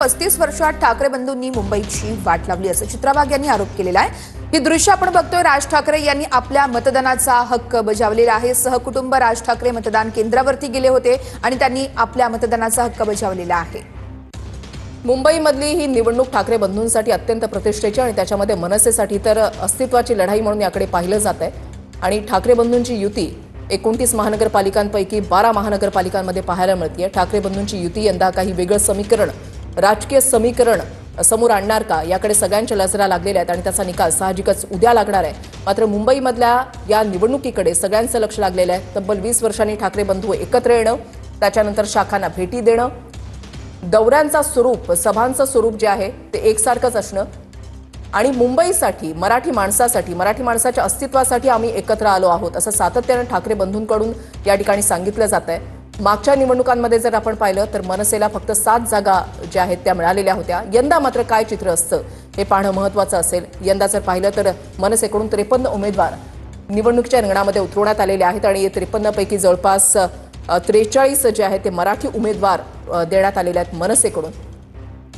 35 वर्षात ठाकरे बंधूंनी मुंबईची वाट लावली असं चित्रा वाघ यांनी आरोप केलेला आहे। ही दृश्य आपण बघतोय। राज ठाकरे यांनी आपल्या मतदानाचा हक्क बजावलेला आहे। सहकुटुंब राज ठाकरे मतदान केंद्रावरती गेले होते आणि त्यांनी आपल्या मतदानाचा हक्क बजावलेला आहे। मुंबईमधली ही निवडणूक ठाकरे बंधूंसाठी अत्यंत प्रतिष्ठेची आणि त्याच्यामध्ये मनसेसाठी तर अस्तित्वाची लढाई म्हणून याकडे पाहिलं जात आहे। आणि ठाकरे बंधूंची युती 29 महानगरपालिकांपैकी 12 महानगरपालिकांमध्ये पाहायला मिळते। ठाकरे बंधूंची युती यंदा काही वेगळं समीकरण, राजकीय समीकरण समोर आणणार का, याकडे सगळ्यांच्या नजरा लागलेल्या आहेत आणि त्याचा निकाल साहजिकच उद्या लागणार आहे। मात्र मुंबईमधल्या या निवडणुकीकडे सगळ्यांचं लक्ष लागलेलं आहे। तब्बल 20 वर्षांनी ठाकरे बंधू एकत्र येणं, त्याच्यानंतर शाखांना भेटी देणं, दौऱ्यांचा स्वरूप, सभांचं स्वरूप जे आहे ते एकसारखंच असणं आणि मुंबईसाठी, मराठी माणसासाठी, मराठी माणसाच्या अस्तित्वासाठी आम्ही एकत्र आलो आहोत असं सातत्यानं ठाकरे बंधूंकडून या ठिकाणी सांगितलं जात आहे। मागच्या निवडणुकांमध्ये जर आपण पाहिलं तर मनसेला फक्त 7 जागा ज्या आहेत त्या मिळालेल्या होत्या। यंदा मात्र काय चित्र असतं हे पाहणं महत्त्वाचं असेल। यंदा जर पाहिलं तर मनसेकडून 53 उमेदवार निवडणुकीच्या रिंगणामध्ये उतरवण्यात आलेले आहेत आणि 53 पैकी जवळपास 43 जे आहेत ते मराठी उमेदवार देण्यात आलेले आहेत मनसेकडून।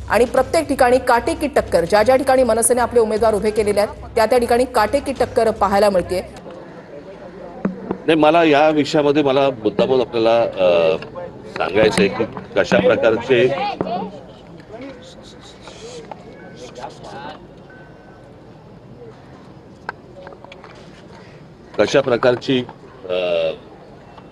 आणि प्रत्येक ठिकाणी काटेकी टक्कर, ज्या ज्या ठिकाणी मनसेने आपले उमेदवार उभे केलेले आहेत त्या ठिकाणी काटेकी टक्कर पाहायला मिळते। नाही, मला या विषयामध्ये मला मुद्दामून आपल्याला सांगायचं आहे की कशा प्रकारची